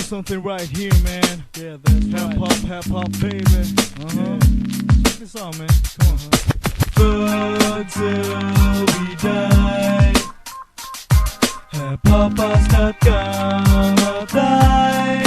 something right here, man. Yeah, that's right. Hip hop, baby. Yeah. Check this out, man. Come on. Thug till we die. Hip hop has not gonna die.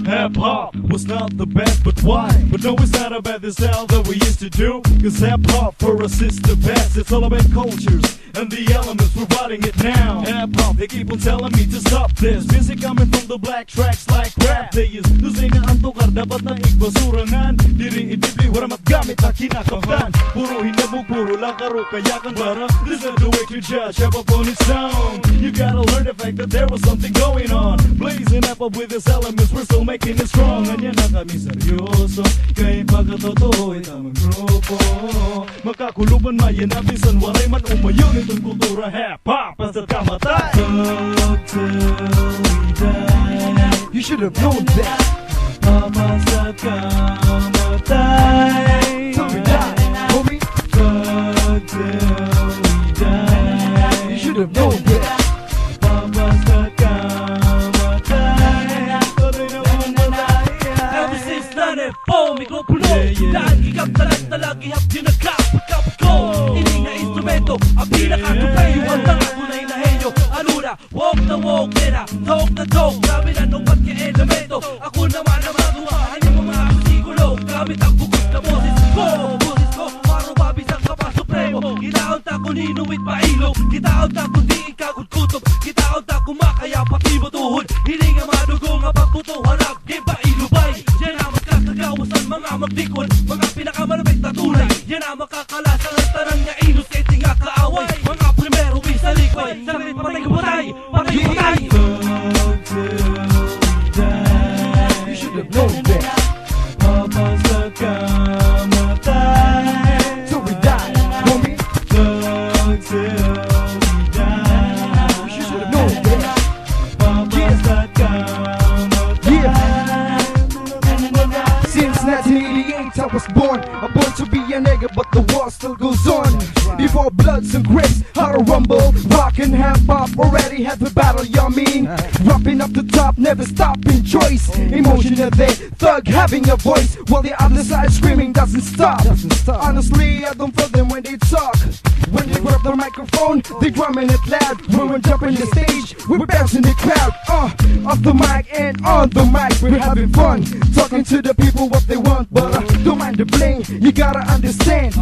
Hip hop was not the best, but why? But no, it's not about the style that we used to do. Cause hip hop for us is the best. It's all about cultures and the elements, we're writing it now. Hip hop, they keep on telling me to stop this. Music coming from the black tracks like rap. They use Lusay na ang tukar, dapat na igbasurangan. Diri idibli, waramat gamit na kinakaptan. Puro hinabog, puro lakaro, kaya kang bara. This is the way to judge, hip hop on its own. You gotta learn the fact that there was something going on. Blazing hip hop with its elements, we're still making it strong. Ganyan na kami seryoso, kahit pagkatotoo ay tamang grupo. Makakuluban mayanabisan, waray man umayon itong kultura hip-hop basta't kamatay. Thug till we die. You should have known that. Hip-hop basta't kamatay. Till we die, homie. Thug till we die. You should have known that. Hip-hop basta't kamatay. Ever since 94, mikropono. Dahil gigap talag ihap ginagkapagkap ko. Ining na instrumento, ang pinakatupay. Yung ang tunay na henyo. Ano na, walk na walk, nera, talk na talk. Gamit anong ba't ka-elemento. Ako naman ang matuwahan yung mga musikulo. Gamit ang bugos na boses ko. Boses ko, paro mabisang ka pa supremo. Kitaon ta kung hinuwit pa ilog. Kitaon ta kung di ikagod-kutob. Kitaon ta kung makaya pati matuhod. Hiling ang madugo nga pagputo. Harap, giba ilubay. Yan ang magkakagawasan mga magdikon. Mga pinakamalapit na tunay. Yan ang makakalasan ang tarang nga inos. Kahit nga kaaway. Mga primero sa likway. Sakit patay ko patay. Patay ko patay. Thug till we die. You should have known that. Hip-hop basta't kamatay. Till we die, homie. Thug till we die. You should have known that. Hip-hop basta't kamatay. Since 1988 I was born to be a nigga, but the war still goes on. Before bloods and grips, how to rumble, rock and hip hop already have a battle, you mean? Rapping up the top, never stopping choice. Emotional there, thug having a voice, while the other side screaming doesn't stop. Honestly, I don't feel them when they talk. When they grab the microphone, they drumming it loud. When we're jumping the stage, we're bouncing the crowd. Off the mic and on the mic, we're having fun, talking to the people what they want, but don't mind the bling. You gotta understand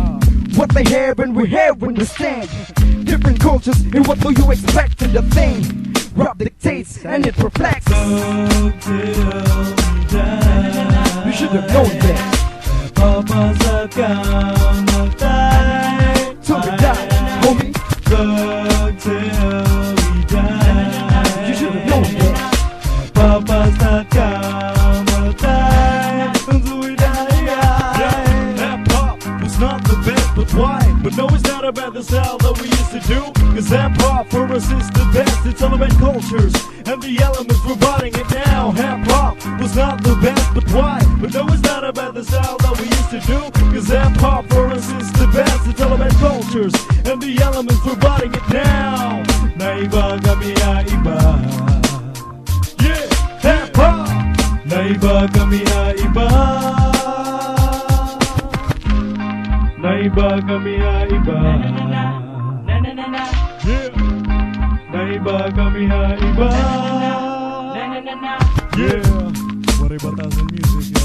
what they have and we have when we stand. Different cultures, and what do you expect in the thing? Rap dictates and it reflects. Thug till we die. You should have known that. Hip-hop basta't kamatay. Till we die, homie. Thug till we die. You should have known that. Hip-hop basta't kamatay. Until we die. Hip hop was not the best, but why? But no, it's not about the style that we used to do. Cause hip hop for us is the best. It's all about cultures and the elements, we're writing it now. Hip hop was not the best, but why? But no, it's not about the style that we used to do. Cause hip hop for us is the best. It's all about cultures and the elements, we're writing it now. Naiba kami iba. Yeah, hip hop. Naiba kami iba. Naiba kami iba. Yeah, Naiba kami iba. yeah. WARAY BATAZAN music,